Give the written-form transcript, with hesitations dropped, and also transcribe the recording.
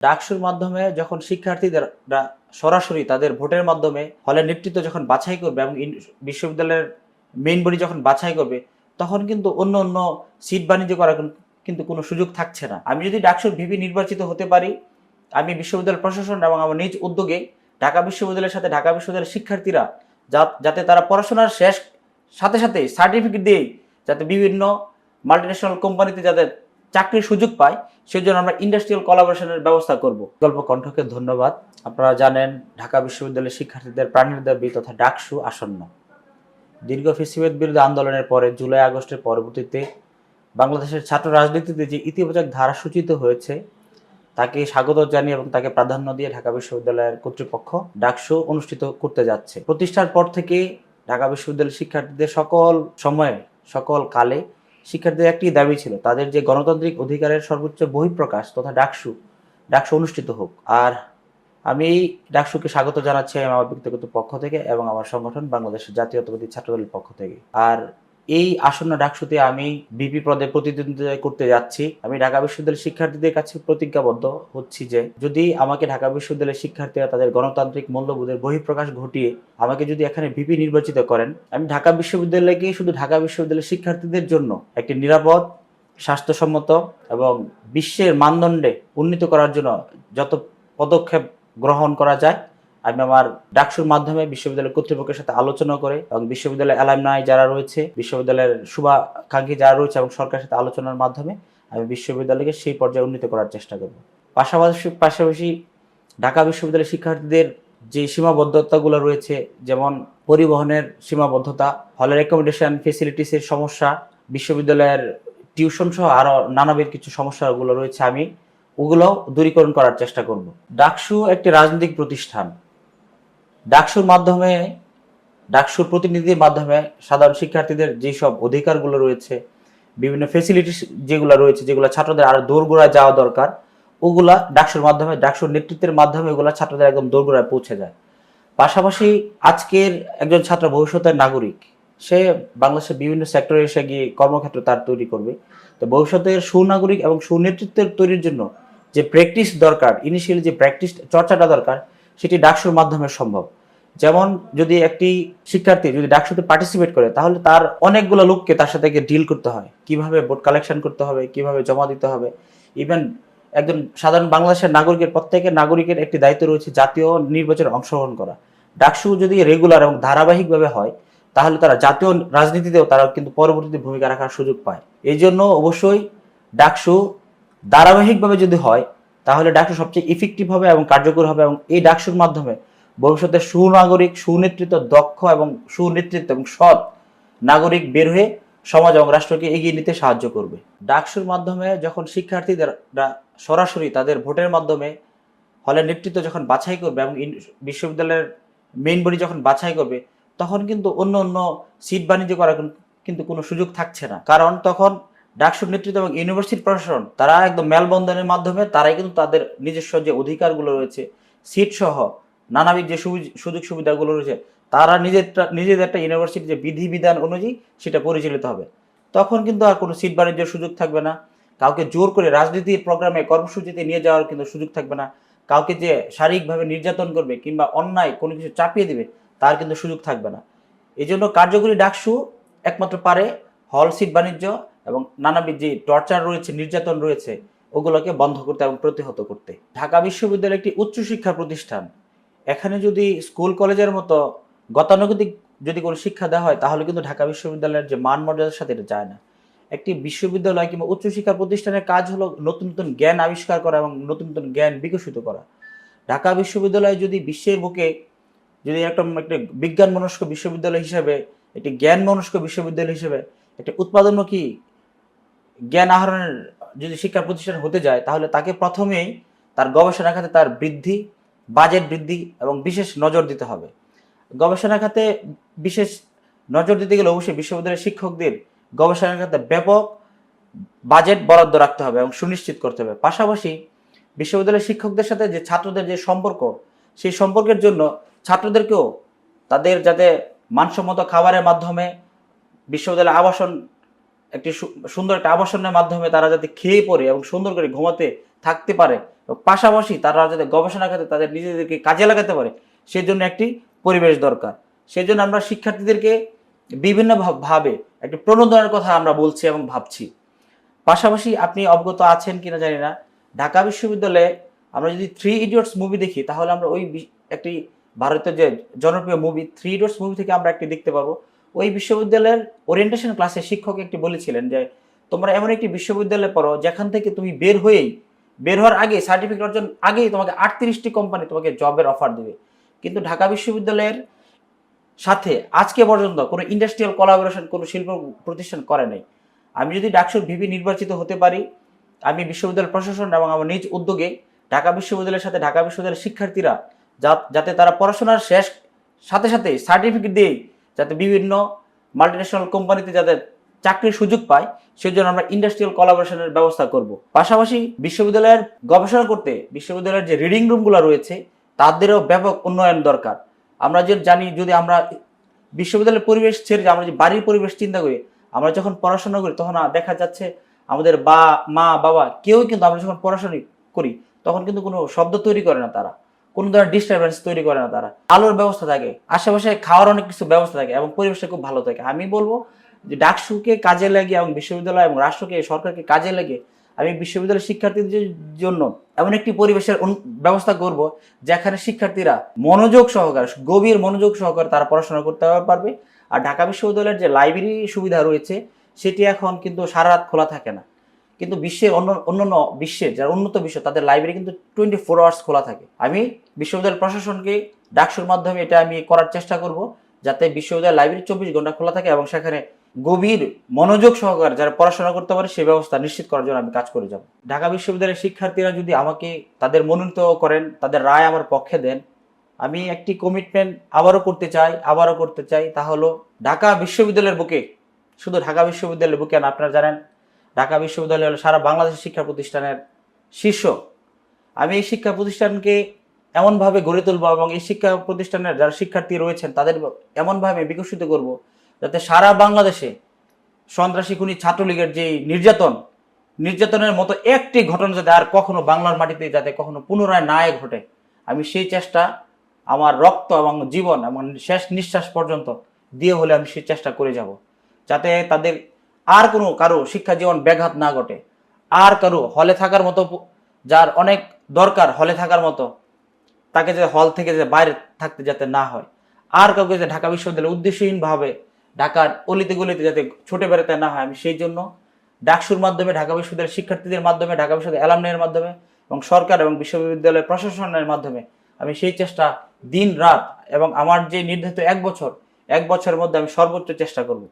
ডাকসুর মাধ্যমে যখন শিক্ষার্থীরা সরাসরি তাদের ভোটের মাধ্যমে হলের নেতৃত্ব যখন বাছাই করবে এবং বিশ্ববিদ্যালয়ের মেইন বডি যখন বাছাই করবে, তখন কিন্তু অন্য সিট বাণিজ্য করার কিন্তু কোনো সুযোগ থাকছে না। আমি যদি ডাকসুর ভিপি নির্বাচিত হতে পারি, আমি বিশ্ববিদ্যালয় প্রশাসন এবং আমার নিজ উদ্যোগে ঢাকা বিশ্ববিদ্যালয়ের সাথে ঢাকা বিশ্ববিদ্যালয়ের শিক্ষার্থীরা যাতে তারা পড়াশোনার শেষ সাথে সাথে সার্টিফিকেট দিয়ে যাতে বিভিন্ন মাল্টিন্যাশনাল কোম্পানিতে যাতে চাকরির সুযোগ পায়, সেজন্য আমরা ইন্ডাস্ট্রিয়াল কোলাবোরেশনের ব্যবস্থা করব। গল্প কণ্ঠকে ধন্যবাদ। আপনারা জানেন ঢাকা বিশ্ববিদ্যালয়ের শিক্ষার্থীদের প্রাণের দাবি তথা ডাকসু আসন্ন। দীর্ঘ ফ্যাসিবাদ বিরোধী আন্দোলনের পরে জুলাই আগস্টের পরবর্তীতে বাংলাদেশের ছাত্র রাজনীতিতে যে ইতিবাচক ধারা সূচিত হয়েছে তাকে স্বাগত জানিয়ে এবং তাকে প্রাধান্য দিয়ে ঢাকা বিশ্ববিদ্যালয়ের কর্তৃপক্ষ ডাকসু অনুষ্ঠিত করতে যাচ্ছে। প্রতিষ্ঠার পর থেকে ঢাকা বিশ্ববিদ্যালয়ের শিক্ষার্থীদের সকল সময়ে সকল কালে শিক্ষার্থীদের একটি দাবি ছিল, তাদের যে গণতান্ত্রিক অধিকারের সর্বোচ্চ বহিঃপ্রকাশ তথা ডাকসু অনুষ্ঠিত হোক। আর আমি এই ডাকসুকে স্বাগত জানাচ্ছি আমার ব্যক্তিগত পক্ষ থেকে এবং আমার সংগঠন বাংলাদেশের জাতীয়তাবাদী ছাত্রদলের পক্ষ থেকে। আর এই আসন্ন ডাকসুতে আমি বিপি পদে প্রতিদ্বন্দ্বিতা করতে যাচ্ছি। আমি ঢাকা বিশ্ববিদ্যালয়ের শিক্ষার্থীদের কাছে প্রতিজ্ঞাবদ্ধ হচ্ছি যে যদি আমাকে ঢাকা বিশ্ববিদ্যালয়ের শিক্ষার্থীরা তাদের গণতান্ত্রিক মূল্যবোধের বহিঃপ্রকাশ ঘটিয়ে আমাকে যদি এখানে ভিপি নির্বাচিত করেন, আমি ঢাকা বিশ্ববিদ্যালয়কে শুধু ঢাকা বিশ্ববিদ্যালয়ের শিক্ষার্থীদের জন্য একটি নিরাপদ, স্বাস্থ্যসম্মত এবং বিশ্বের মানদণ্ডে উন্নীত করার জন্য যত পদক্ষেপ গ্রহণ করা যায় আমি আমার ডাকসুর মাধ্যমে বিশ্ববিদ্যালয় কর্তৃপক্ষের সাথে আলোচনা করে এবং বিশ্ববিদ্যালয়ের অ্যালামনাই যারা রয়েছে, বিশ্ববিদ্যালয়ের শুভাকাঙ্ক্ষী যারা রয়েছে এবং সরকারের সাথে আলোচনার মাধ্যমে আমি বিশ্ববিদ্যালয়কে সেই পর্যায়ে উন্নীত করার চেষ্টা করব। পাশাপাশি ঢাকা বিশ্ববিদ্যালয়ের শিক্ষার্থীদের যে সীমাবদ্ধতাগুলো রয়েছে, যেমন পরিবহনের সীমাবদ্ধতা, হলের অ্যাকোমোডেশন ফেসিলিটিসের সমস্যা, বিশ্ববিদ্যালয়ের টিউশন সহ আরও নানাবিধ কিছু সমস্যাগুলো রয়েছে, আমি ওগুলো দূরীকরণ করার চেষ্টা করব। ডাকসু একটি রাজনৈতিক প্রতিষ্ঠান। ডাকসুর প্রতিনিধির মাধ্যমে সাধারণ শিক্ষার্থীদের যেসব অধিকারগুলো রয়েছে, বিভিন্ন ফেসিলিটিস যেগুলো রয়েছে, যেগুলো ছাত্রদের আরো দোরগোড়ায় যাওয়া দরকার, ওগুলা ডাকসুর মাধ্যমে, ডাকসুর নেতৃত্বের মাধ্যমে ওগুলা ছাত্রদের একদম দোরগোড়ায় পৌঁছে যায়। পাশাপাশি আজকের একজন ছাত্র ভবিষ্যতের নাগরিক, সে বাংলাদেশের বিভিন্ন সেক্টরে এসে গিয়ে কর্মক্ষেত্র তার তৈরি করবে। তো ভবিষ্যতের সুনাগরিক এবং সুনেতৃত্বের তৈরির জন্য যে প্র্যাকটিস দরকার, ইনিশিয়ালি যে প্র্যাকটিস চর্চাটা দরকার, সেটি ডাকসুর মাধ্যমে সম্ভব। যেমন যদি একটি শিক্ষার্থী যদি ডাকসুতে পার্টিসিপেট করে, তাহলে তার অনেকগুলো লোককে তার সাথে ডিল করতে হয়, কিভাবে ভোট কালেকশন করতে হবে, কিভাবে জমা দিতে হবে। ইভেন একজন সাধারণ বাংলাদেশের নাগরিকের, প্রত্যেকের নাগরিকের একটি দায়িত্ব রয়েছে জাতীয় নির্বাচনে অংশগ্রহণ করা। ডাকসু যদি রেগুলার এবং ধারাবাহিকভাবে হয়, তাহলে তারা জাতীয় রাজনীতিতেও তারা কিন্তু পরবর্তীতে ভূমিকা রাখার সুযোগ পায়। এই জন্য অবশ্যই ডাকসু ধারাবাহিকভাবে যদি হয়, তাহলে ডাকসু সবচেয়ে ইফেক্টিভ হবে এবং কার্যকর হবে এবং এই ডাকসুর মাধ্যমে ভবিষ্যতে সুনাগরিক, সুনেতৃত্ব, দক্ষ এবং সুনেতৃত্ব এবং সৎ নাগরিক বের হয়ে সমাজ এবং রাষ্ট্রকে এগিয়ে নিতে সাহায্য করবে। ডাকসুর মাধ্যমে যখন শিক্ষার্থীরা সরাসরি তাদের ভোটের মাধ্যমে হলের নেতৃত্ব যখন বাছাই করবে এবং বিশ্ববিদ্যালয়ের মেইন বডি যখন বাছাই করবে, তখন কিন্তু অন্য সিট বাণিজ্য করার কিন্তু কোনো সুযোগ থাকছে না। কারণ তখন ডাকসুর নেতৃত্ব এবং ইউনিভার্সিটি প্রশাসন তারা একদম মেলবন্ধনের মাধ্যমে তারাই কিন্তু তাদের নিজস্ব যে অধিকারগুলো রয়েছে, সিট সহ নানাবিধ যে সুযোগ সুবিধাগুলো রয়েছে, তারা নিজেদের একটা ইউনিভার্সিটি যে বিধিবিধান অনুযায়ী সেটা পরিচালিত হবে। তখন কিন্তু আর কোনো সিট বাণিজ্যের সুযোগ থাকবে না, কাউকে জোর করে রাজনীতির প্রোগ্রামে কর্মসূচিতে নিয়ে যাওয়ার কিন্তু সুযোগ থাকবে না, কাউকে যে শারীরিকভাবে নির্যাতন করবে কিংবা অন্যায় কোনো কিছু চাপিয়ে দেবে তার কিন্তু সুযোগ থাকবে না। এই জন্য কার্যকরী ডাকসু একমাত্র পারে হল সিট বাণিজ্য এবং নানাবিধ যে টর্চার রয়েছে, নির্যাতন রয়েছে, ওগুলোকে বন্ধ করতে এবং প্রতিহত করতে। ঢাকা বিশ্ববিদ্যালয় একটি উচ্চশিক্ষা প্রতিষ্ঠান। এখানে যদি স্কুল কলেজের মতো গতানুগতিক যদি কোনো শিক্ষা দেওয়া হয়, তাহলে কিন্তু ঢাকা বিশ্ববিদ্যালয়ের যে মান মর্যাদার সাথে এটা যায় না। একটি বিশ্ববিদ্যালয় কিংবা উচ্চশিক্ষা প্রতিষ্ঠানের কাজ হলো নতুন নতুন জ্ঞান আবিষ্কার করা এবং নতুন নতুন জ্ঞান বিকশিত করা। ঢাকা বিশ্ববিদ্যালয় যদি বিশ্বের বুকে যদি একটা বিজ্ঞান মনস্ক বিশ্ববিদ্যালয় হিসেবে, একটি জ্ঞান মনস্ক বিশ্ববিদ্যালয় হিসেবে, একটা উৎপাদনমুখী জ্ঞান আহরণের যদি শিক্ষা প্রতিষ্ঠান হতে যায়, তাহলে তাকে প্রথমেই তার গবেষণা খাতে তার বৃদ্ধি, বাজেট বৃদ্ধি এবং বিশেষ নজর দিতে হবে। গবেষণা খাতে বিশেষ নজর দিতে গেলে অবশ্যই বিশ্ববিদ্যালয়ের শিক্ষকদের গবেষণা খাতে ব্যাপক বাজেট বরাদ্দ রাখতে হবে এবং সুনিশ্চিত করতে হবে। পাশাপাশি বিশ্ববিদ্যালয়ের শিক্ষকদের সাথে যে ছাত্রদের যে সম্পর্ক, সেই সম্পর্কের জন্য ছাত্রদেরকেও তাদের যাতে মানসম্মত খাবারের মাধ্যমে বিশ্ববিদ্যালয় আবাসন একটি সুন্দর একটা আবাসনের মাধ্যমে তারা যাতে খেয়ে পড়ে এবং সুন্দর করে ঘুমাতে থাকতে পারে পাশাপাশি তারা যাতে গবেষণা খাতে তাদের নিজেদেরকে কাজে লাগাতে পারে সেজন্য একটি পরিবেশ দরকার। সেজন্য আমরা শিক্ষার্থীদেরকে বিভিন্ন ভাবে একটি প্রণোদনার কথা আমরা বলছি এবং ভাবছি। পাশাপাশি আপনি অবগত আছেন কিনা জানি না, ঢাকা বিশ্ববিদ্যালয়ে আমরা যদি থ্রি ইডিয়টস মুভি দেখি তাহলে আমরা ওই একটি ভারতের যে জনপ্রিয় মুভি থ্রি ইডিয়টস মুভি থেকে আমরা একটি দেখতে পাবো। ওই বিশ্ববিদ্যালয়ের ওরিয়েন্টেশন ক্লাসে শিক্ষক একটি বলেছিলেন যে তোমরা এমন একটি বিশ্ববিদ্যালয়ে পড়ো যেখান থেকে তুমি বের হওয়ার আগে সার্টিফিকেট অর্জন আগেই তোমাকে 38টি কোম্পানি তোমাকে জবের অফার দেবে। কিন্তু ঢাকা বিশ্ববিদ্যালয়ের সাথে আজকে পর্যন্ত কোনো ইন্ডাস্ট্রিয়াল কোলাবোরেশন কোনো শিল্প প্রতিষ্ঠান করে নাই। আমি যদি ডাকসুর ভিপি নির্বাচিত হতে পারি, আমি বিশ্ববিদ্যালয় প্রশাসন এবং আমার নিজ উদ্যোগে ঢাকা বিশ্ববিদ্যালয়ের সাথে ঢাকা বিশ্ববিদ্যালয়ের শিক্ষার্থীরা যাতে তারা পড়াশোনার শেষ সাথে সাথে সার্টিফিকেট দিয়ে যাতে বিভিন্ন মাল্টিন্যাশনাল কোম্পানিতে যাতে চাকরির সুযোগ পায় সেজন্য আমরা ইন্ডাস্ট্রিয়াল কোলাবোরেশনের ব্যবস্থা করব। পাশাপাশি বিশ্ববিদ্যালয়ের গবেষণা করতে বিশ্ববিদ্যালয়ের যে রিডিং রুমগুলো রয়েছে তাদেরও ব্যাপক উন্নয়ন দরকার। আমরা যে জানি যদি আমরা বিশ্ববিদ্যালয়ের পরিবেশ ছেড়ে আমরা যে বাড়ির পরিবেশ চিন্তা করি, আমরা যখন পড়াশোনা করি তখন দেখা যাচ্ছে আমাদের মা বাবা কেউই কিন্তু আমরা যখন পড়াশোনা করি তখন কিন্তু কোনো শব্দ তৈরি করে না, তারা কোনো ধরনের ডিস্টারবেন্স তৈরি করে না, তারা আলোর ব্যবস্থা থাকে, আশেপাশে খাওয়ার অনেক কিছু ব্যবস্থা থাকে এবং পরিবেশটা খুব ভালো থাকে। আমি বলবো যে ডাকসুকে কাজে লাগে এবং বিশ্ববিদ্যালয় এবং রাষ্ট্রকে সরকারকে কাজে লাগে আমি বিশ্ববিদ্যালয়ের শিক্ষার্থীদের জন্য এমন একটি পরিবেশের ব্যবস্থা করব যেখানে শিক্ষার্থীরা মনোযোগ সহকারে গভীর মনোযোগ সহকারে তারা পড়াশোনা করতে পারবে। আর ঢাকা বিশ্ববিদ্যালয়ের যে লাইব্রেরি সুবিধা রয়েছে সেটি এখন কিন্তু সারা রাত খোলা থাকে না, কিন্তু বিশ্বের অন্যান্য বিশ্বের যারা উন্নত বিশ্ব তাদের লাইব্রেরি কিন্তু 24 আওয়ার্স খোলা থাকে। আমি বিশ্ববিদ্যালয় প্রশাসনকে ডাকসুর মাধ্যমে এটা আমি করার চেষ্টা করব যাতে বিশ্ববিদ্যালয় লাইব্রেরি 24 ঘন্টা খোলা থাকে এবং সেখানে গভীর মনোযোগ সহকারে যারা পড়াশোনা করতে পারে সে ব্যবস্থা নিশ্চিত করার জন্য আমি কাজ করে যাব। ঢাকা বিশ্ববিদ্যালয়ের শিক্ষার্থীরা যদি আমাকে তাদের মনোনীত করেন, তাদের রায় আমার পক্ষে দেন, আমি একটি কমিটমেন্ট আবারও করতে চাই তা হলো ঢাকা বিশ্ববিদ্যালয়ের বুকে, শুধু ঢাকা বিশ্ববিদ্যালয়ের বুকে না, আপনারা জানেন ঢাকা বিশ্ববিদ্যালয় হলো সারা বাংলাদেশের শিক্ষা প্রতিষ্ঠানের শীর্ষ। আমি এই শিক্ষা প্রতিষ্ঠানকে এমনভাবে গড়ে তুলব এবং এই শিক্ষা প্রতিষ্ঠানের যারা শিক্ষার্থী রয়েছেন তাদের এমনভাবে বিকশিত করব যাতে সারা বাংলাদেশে সন্ত্রাসী খুনি ছাত্রলীগের যে নির্যাতনের মতো একটি ঘটনা যাতে আর কখনো বাংলার মাটিতে যাতে কখনো পুনরায় না ঘটে, আমি সেই চেষ্টা আমার রক্ত এবং জীবন এবং শেষ নিঃশ্বাস পর্যন্ত দিয়ে হলে আমি সেই চেষ্টা করে যাব যাতে তাদের আর কারো শিক্ষা জীবন ব্যাঘাত না ঘটে, আর কারো হলে থাকার মতো যার অনেক দরকার হলে থাকার মতো তাকে যে হল থেকে যে বাইরে থাকতে যাতে না হয়, আর কাউকে যে ঢাকা বিশ্ববিদ্যালয় উদ্দেশ্যহীনভাবে ঢাকার অলিতে গলিতে যাতে ছুটে বেড়াতে না হয়, আমি সেই জন্য ডাকসুর মাধ্যমে ঢাকা বিশ্ববিদ্যালয়ের শিক্ষার্থীদের মাধ্যমে ঢাকা বিশ্ববিদ্যালয় অ্যালামনির মাধ্যমে এবং সরকার এবং বিশ্ববিদ্যালয় প্রশাসনের মাধ্যমে আমি সেই চেষ্টা দিন রাত এবং আমার যে নির্ধারিত 1 বছরের মধ্যে আমি সর্বোচ্চ চেষ্টা করব।